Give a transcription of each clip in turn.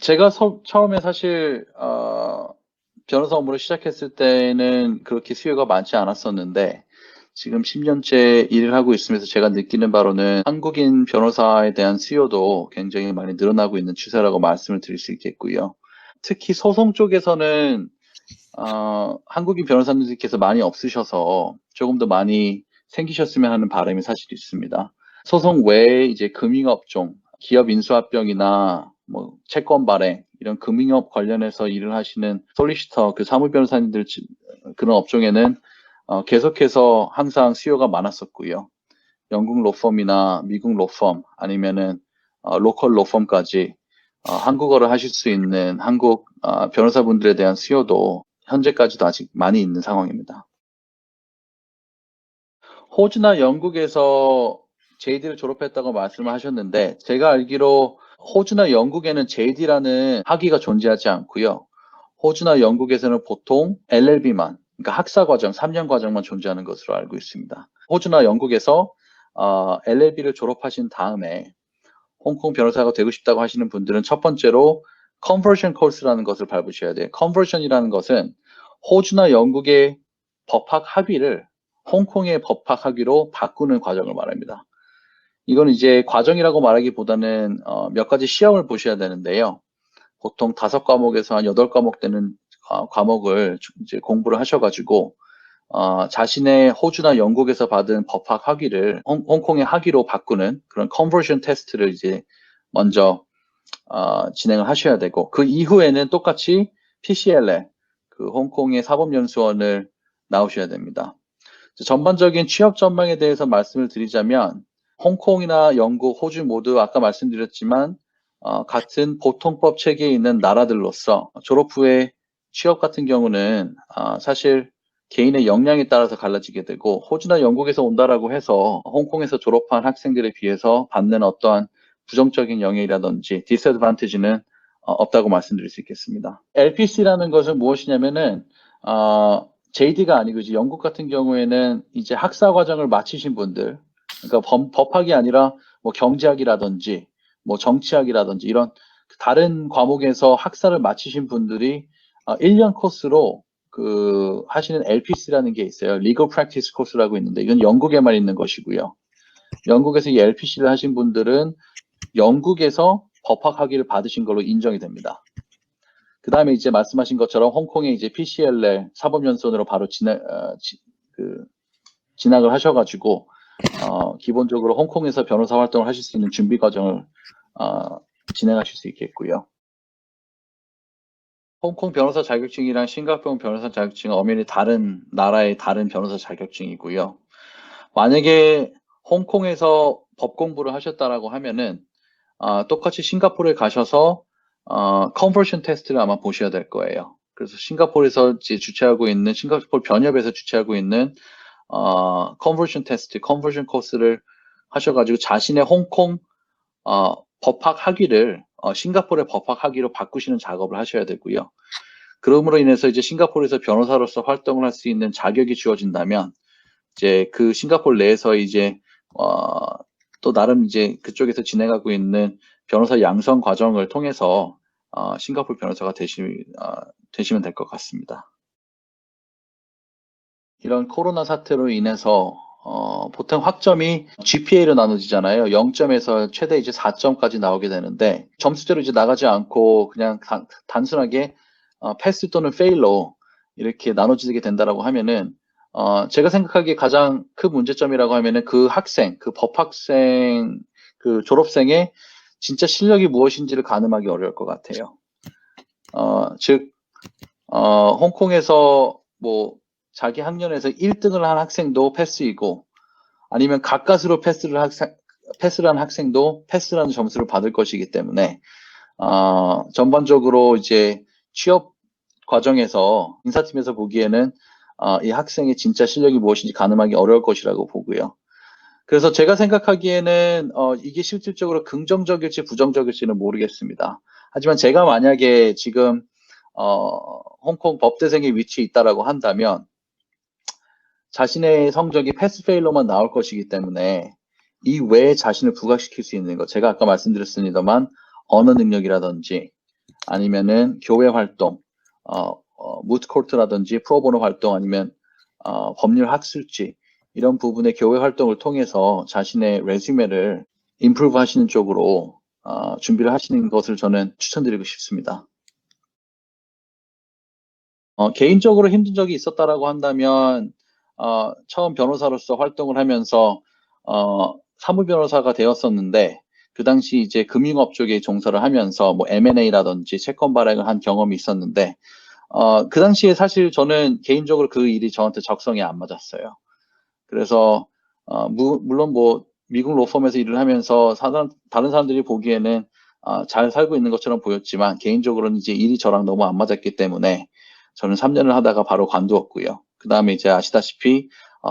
제가 처음에 사실 변호사 업무를 시작했을 때는 그렇게 수요가 많지 않았었는데 지금 10년째 일을 하고 있으면서 제가 느끼는 바로는 한국인 변호사에 대한 수요도 굉장히 많이 늘어나고 있는 추세라고 말씀을 드릴 수 있겠고요. 특히 소송 쪽에서는 한국인 변호사님들께서 많이 없으셔서 조금 더 많이 생기셨으면 하는 바람이 사실 있습니다. 소송 외에 이제 금융업종, 기업 인수합병이나 뭐 채권 발행 이런 금융업 관련해서 일을 하시는 솔리시터 그 사무 변호사님들 그런 업종에는 계속해서 항상 수요가 많았었고요. 영국 로펌이나 미국 로펌 아니면은 로컬 로펌까지 한국어를 하실 수 있는 한국 변호사분들에 대한 수요도 현재까지도 아직 많이 있는 상황입니다. 호주나 영국에서 JD를 졸업했다고 말씀을 하셨는데 제가 알기로 호주나 영국에는 JD라는 학위가 존재하지 않고요. 호주나 영국에서는 보통 LLB만, 그러니까 학사 과정, 3년 과정만 존재하는 것으로 알고 있습니다. 호주나 영국에서 LLB를 졸업하신 다음에 홍콩 변호사가 되고 싶다고 하시는 분들은 첫 번째로 컨버전 코스라는 것을 밟으셔야 돼요. 컨버전이라는 것은 호주나 영국의 법학 학위를 홍콩의 법학 학위로 바꾸는 과정을 말합니다. 이건 이제 과정이라고 말하기보다는 몇 가지 시험을 보셔야 되는데요. 보통 5과목에서 한 8과목 되는 과목을 이제 공부를 하셔가지고 자신의 호주나 영국에서 받은 법학 학위를 홍콩의 학위로 바꾸는 그런 컨버전 테스트를 이제 먼저 진행을 하셔야 되고 그 이후에는 똑같이 PCLL 그 홍콩의 사법연수원을 나오셔야 됩니다. 전반적인 취업 전망에 대해서 말씀을 드리자면 홍콩이나 영국, 호주 모두 아까 말씀드렸지만 같은 보통법 체계에 있는 나라들로서 졸업 후에 취업 같은 경우는 사실 개인의 역량에 따라서 갈라지게 되고 호주나 영국에서 온다라고 해서 홍콩에서 졸업한 학생들에 비해서 받는 어떠한 부정적인 영향이라든지 디스어드반티지는 없다고 말씀드릴 수 있겠습니다. LPC라는 것은 무엇이냐면은 JD가 아니고 이제 영국 같은 경우에는 이제 학사 과정을 마치신 분들, 그러니까 법학이 아니라 뭐 경제학이라든지 뭐 정치학이라든지 이런 다른 과목에서 학사를 마치신 분들이 1년 코스로 그 하시는 LPC라는 게 있어요. Legal Practice 코스라고 있는데 이건 영국에만 있는 것이고요. 영국에서 이 LPC를 하신 분들은 영국에서 법학 학위를 받으신 걸로 인정이 됩니다. 그 다음에 이제 말씀하신 것처럼 홍콩에 이제 PCLL 사법연수원으로 바로 진학을 하셔가지고 기본적으로 홍콩에서 변호사 활동을 하실 수 있는 준비 과정을 진행하실 수 있겠고요. 홍콩 변호사 자격증이랑 싱가포르 변호사 자격증은 엄연히 다른 나라의 다른 변호사 자격증이고요. 만약에 홍콩에서 법 공부를 하셨다라고 하면은 똑같이 싱가포르에 가셔서 컨버션 테스트를 아마 보셔야 될 거예요. 그래서 싱가포르에서 이제 주최하고 있는 싱가포르 변협에서 주최하고 있는 컨버션 테스트, 컨버션 코스를 하셔가지고 자신의 홍콩 법학 학위를 싱가포르의 법학 학위로 바꾸시는 작업을 하셔야 되고요. 그러므로 인해서 이제 싱가포르에서 변호사로서 활동을 할 수 있는 자격이 주어진다면 이제 그 싱가포르 내에서 이제 또 나름 이제 그쪽에서 진행하고 있는 변호사 양성 과정을 통해서 싱가포르 변호사가 되시면 될 것 같습니다. 이런 코로나 사태로 인해서 보통 학점이 GPA로 나눠지잖아요. 0점에서 최대 이제 4점까지 나오게 되는데 점수대로 이제 나가지 않고 그냥 단순하게 패스 또는 페일로 이렇게 나눠지게 된다라고 하면은 제가 생각하기에 가장 큰 문제점이라고 하면은 그 학생, 그 법학생, 그 졸업생의 진짜 실력이 무엇인지를 가늠하기 어려울 것 같아요. 즉, 홍콩에서 뭐 자기 학년에서 1등을 한 학생도 패스이고 아니면 가까스로 패스를 한 학생도 패스라는 점수를 받을 것이기 때문에 전반적으로 이제 취업 과정에서 인사팀에서 보기에는 이 학생의 진짜 실력이 무엇인지 가늠하기 어려울 것이라고 보고요. 그래서 제가 생각하기에는 이게 실질적으로 긍정적일지 부정적일지는 모르겠습니다. 하지만 제가 만약에 지금 홍콩 법대생의 위치에 있다라고 한다면 자신의 성적이 패스 페일로만 나올 것이기 때문에 이 외에 자신을 부각시킬 수 있는 것, 제가 아까 말씀드렸습니다만 언어 능력이라든지 아니면은 교회 활동, 무트코트라든지 프로보노 활동, 아니면 법률 학술지, 이런 부분의 교회 활동을 통해서 자신의 레주메를 임프루브 하시는 쪽으로 준비를 하시는 것을 저는 추천드리고 싶습니다. 개인적으로 힘든 적이 있었다라고 한다면, 처음 변호사로서 활동을 하면서, 사무 변호사가 되었었는데, 그 당시 이제 금융업 쪽에 종사를 하면서 뭐 M&A라든지 채권 발행을 한 경험이 있었는데, 그 당시에 사실 저는 개인적으로 그 일이 저한테 적성에 안 맞았어요. 그래서, 물론 뭐 미국 로펌에서 일을 하면서 다른 사람들이 보기에는 잘 살고 있는 것처럼 보였지만, 개인적으로는 이제 일이 저랑 너무 안 맞았기 때문에 저는 3년을 하다가 바로 관두었고요. 그 다음에 이제 아시다시피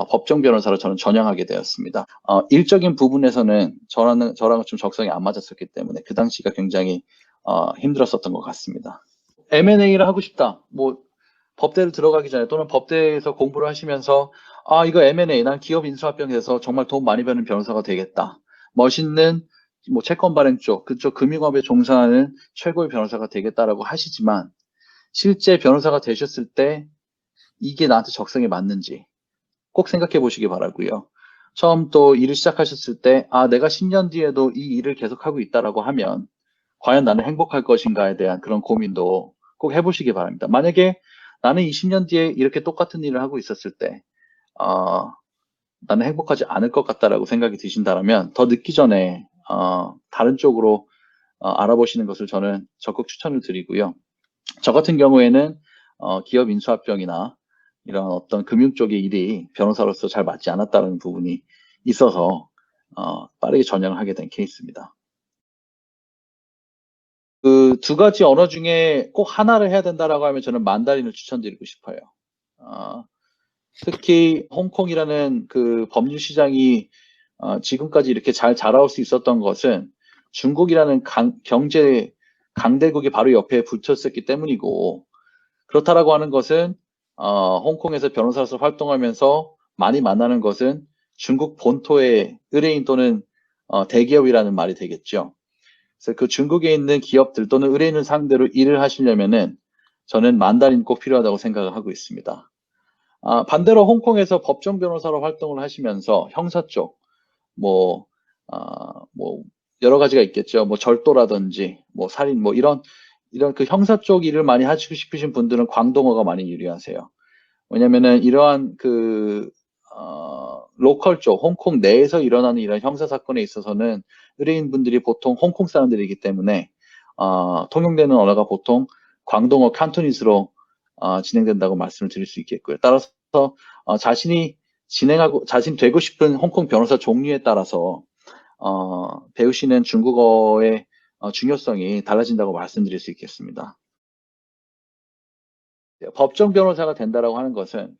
법정 변호사로 저는 전향하게 되었습니다. 일적인 부분에서는 저랑은 좀 적성이 안 맞았었기 때문에 그 당시가 굉장히 힘들었었던 것 같습니다. M&A를 하고 싶다. 뭐 법대를 들어가기 전에 또는 법대에서 공부를 하시면서 이거 M&A, 난 기업 인수합병해서 정말 돈 많이 버는 변호사가 되겠다. 멋있는 뭐 채권 발행 쪽, 그쪽 금융업에 종사하는 최고의 변호사가 되겠다라고 하시지만 실제 변호사가 되셨을 때 이게 나한테 적성에 맞는지 꼭 생각해 보시기 바라고요. 처음 또 일을 시작하셨을 때 내가 10년 뒤에도 이 일을 계속하고 있다라고 하면 과연 나는 행복할 것인가에 대한 그런 고민도 꼭 해보시기 바랍니다. 만약에 나는 20년 뒤에 이렇게 똑같은 일을 하고 있었을 때 나는 행복하지 않을 것 같다라고 생각이 드신다면 더 늦기 전에 다른 쪽으로 알아보시는 것을 저는 적극 추천을 드리고요. 저 같은 경우에는 기업 인수합병이나 이런 어떤 금융 쪽의 일이 변호사로서 잘 맞지 않았다는 부분이 있어서 빠르게 전향을 하게 된 케이스입니다. 그 두 가지 언어 중에 꼭 하나를 해야 된다라고 하면 저는 만다린을 추천드리고 싶어요. 특히 홍콩이라는 그 법률 시장이 지금까지 이렇게 잘 자라올 수 있었던 것은 중국이라는 경제 강대국이 바로 옆에 붙었었기 때문이고, 그렇다라고 하는 것은 홍콩에서 변호사로서 활동하면서 많이 만나는 것은 중국 본토의 의뢰인 또는 대기업이라는 말이 되겠죠. 그래서 그 중국에 있는 기업들 또는 의뢰인을 상대로 일을 하시려면은 저는 만다린 꼭 필요하다고 생각을 하고 있습니다. 반대로 홍콩에서 법정 변호사로 활동을 하시면서 형사 쪽, 뭐, 뭐, 여러 가지가 있겠죠. 뭐, 절도라든지, 뭐, 살인, 뭐, 이런 그 형사 쪽 일을 많이 하시고 싶으신 분들은 광동어가 많이 유리하세요. 왜냐면은 이러한 로컬 쪽, 홍콩 내에서 일어나는 이런 형사 사건에 있어서는 의뢰인 분들이 보통 홍콩 사람들이기 때문에, 통용되는 언어가 보통 광동어 칸토니스로 진행된다고 말씀을 드릴 수 있겠고요. 따라서 자신 되고 싶은 홍콩 변호사 종류에 따라서 배우시는 중국어의 중요성이 달라진다고 말씀드릴 수 있겠습니다. 법정 변호사가 된다라고 하는 것은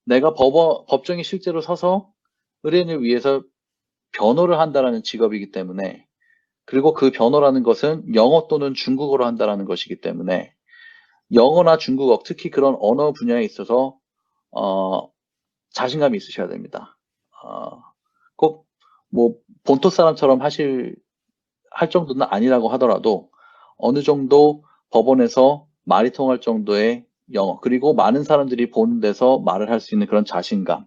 내가 법정에 실제로 서서 의뢰인을 위해서 변호를 한다라는 직업이기 때문에, 그리고 그 변호라는 것은 영어 또는 중국어로 한다라는 것이기 때문에 영어나 중국어, 특히 그런 언어 분야에 있어서 자신감이 있으셔야 됩니다. 꼭 뭐 본토 사람처럼 할 정도는 아니라고 하더라도 어느 정도 법원에서 말이 통할 정도의 영어, 그리고 많은 사람들이 보는 데서 말을 할 수 있는 그런 자신감,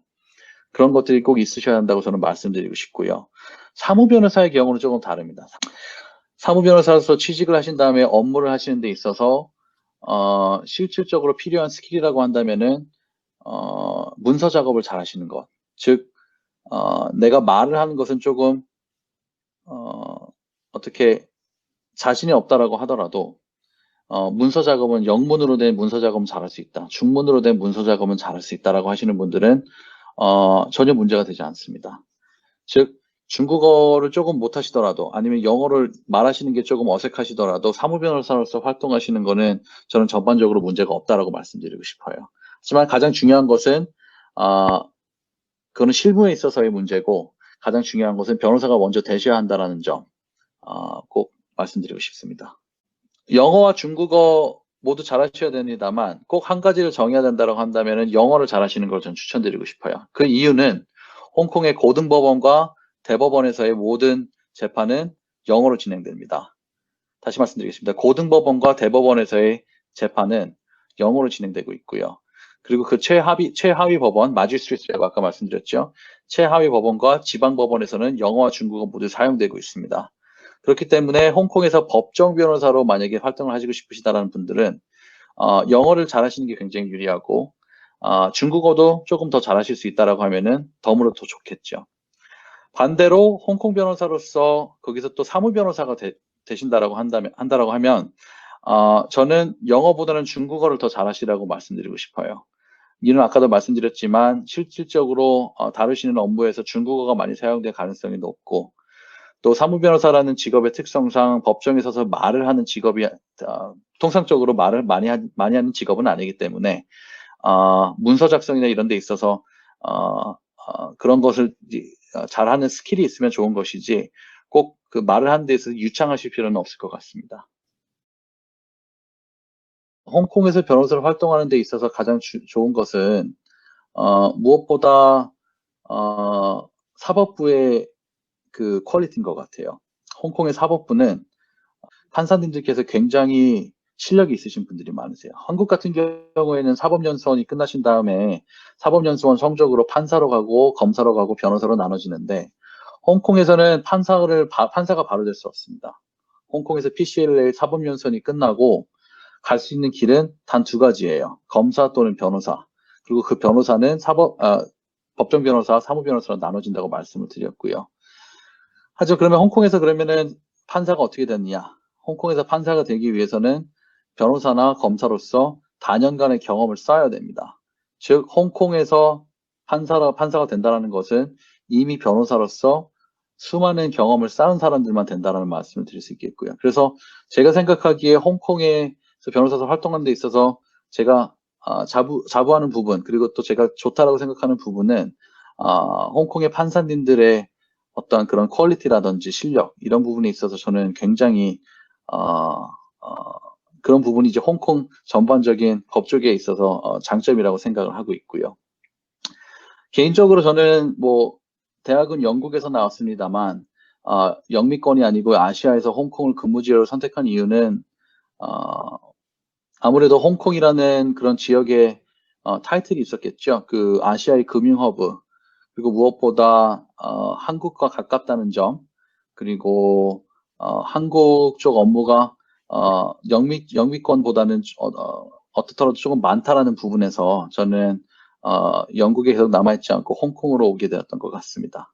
그런 것들이 꼭 있으셔야 한다고 저는 말씀드리고 싶고요. 사무 변호사의 경우는 조금 다릅니다. 사무 변호사로서 취직을 하신 다음에 업무를 하시는 데 있어서 실질적으로 필요한 스킬이라고 한다면은 문서 작업을 잘 하시는 것. 즉, 내가 말을 하는 것은 조금 어떻게 자신이 없다라고 하더라도 문서 작업은 영문으로 된 문서 작업은 잘할 수 있다. 중문으로 된 문서 작업은 잘할 수 있다라고 하시는 분들은 전혀 문제가 되지 않습니다. 즉, 중국어를 조금 못하시더라도 아니면 영어를 말하시는 게 조금 어색하시더라도 사무 변호사로서 활동하시는 거는 저는 전반적으로 문제가 없다라고 말씀드리고 싶어요. 하지만 가장 중요한 것은 그거는 실무에 있어서의 문제고, 가장 중요한 것은 변호사가 먼저 되셔야 한다는 점 꼭 말씀드리고 싶습니다. 영어와 중국어 모두 잘하셔야 됩니다만 꼭 한 가지를 정해야 된다고 한다면 영어를 잘하시는 걸 전 추천드리고 싶어요. 그 이유는 홍콩의 고등법원과 대법원에서의 모든 재판은 영어로 진행됩니다. 다시 말씀드리겠습니다. 고등법원과 대법원에서의 재판은 영어로 진행되고 있고요. 그리고 그 최하위 법원, 마지스트리트라고 아까 말씀드렸죠. 최하위 법원과 지방법원에서는 영어와 중국어 모두 사용되고 있습니다. 그렇기 때문에 홍콩에서 법정 변호사로 만약에 활동을 하시고 싶으시다는 분들은 영어를 잘하시는 게 굉장히 유리하고 중국어도 조금 더 잘하실 수 있다라고 하면은 덤으로 더 좋겠죠. 반대로 홍콩 변호사로서 거기서 또 사무 변호사가 되신다라고 한다라고 하면 저는 영어보다는 중국어를 더 잘하시라고 말씀드리고 싶어요. 이는 아까도 말씀드렸지만 실질적으로 다루시는 업무에서 중국어가 많이 사용될 가능성이 높고 또 사무 변호사라는 직업의 특성상 법정에 서서 말을 하는 직업이 통상적으로 말을 많이 하는 직업은 아니기 때문에 문서 작성이나 이런 데 있어서 그런 것을 잘하는 스킬이 있으면 좋은 것이지 꼭 그 말을 하는 데서 유창하실 필요는 없을 것 같습니다. 홍콩에서 변호사를 활동하는 데 있어서 가장 좋은 것은 무엇보다 사법부의 그 퀄리티인 것 같아요. 홍콩의 사법부는 판사님들께서 굉장히 실력이 있으신 분들이 많으세요. 한국 같은 경우에는 사법연수원이 끝나신 다음에 사법연수원 성적으로 판사로 가고 검사로 가고 변호사로 나눠지는데 홍콩에서는 판사가 바로 될 수 없습니다. 홍콩에서 PCLA 사법연수원이 끝나고 갈 수 있는 길은 단 두 가지예요. 검사 또는 변호사. 그리고 그 변호사는 법정 변호사, 사무 변호사로 나눠진다고 말씀을 드렸고요. 하죠. 그러면 홍콩에서 그러면은 판사가 어떻게 됐느냐? 홍콩에서 판사가 되기 위해서는 변호사나 검사로서 다년간의 경험을 쌓아야 됩니다. 즉, 홍콩에서 판사가 된다는 것은 이미 변호사로서 수많은 경험을 쌓은 사람들만 된다는 말씀을 드릴 수 있겠고요. 그래서 제가 생각하기에 홍콩에서 변호사로 활동하는 데 있어서 제가 자부하는 부분, 그리고 또 제가 좋다라고 생각하는 부분은 홍콩의 판사님들의 어떠한 그런 퀄리티라든지 실력 이런 부분에 있어서 저는 굉장히 그런 부분이 이제 홍콩 전반적인 법조계에 있어서 장점이라고 생각을 하고 있고요. 개인적으로 저는 뭐 대학은 영국에서 나왔습니다만 영미권이 아니고 아시아에서 홍콩을 근무지로 선택한 이유는 아무래도 홍콩이라는 그런 지역에 타이틀이 있었겠죠. 그 아시아의 금융허브, 그리고 무엇보다 한국과 가깝다는 점, 그리고 한국 쪽 업무가 영미권보다는 어떻더라도 조금 많다라는 부분에서 저는 영국에 계속 남아있지 않고 홍콩으로 오게 되었던 것 같습니다.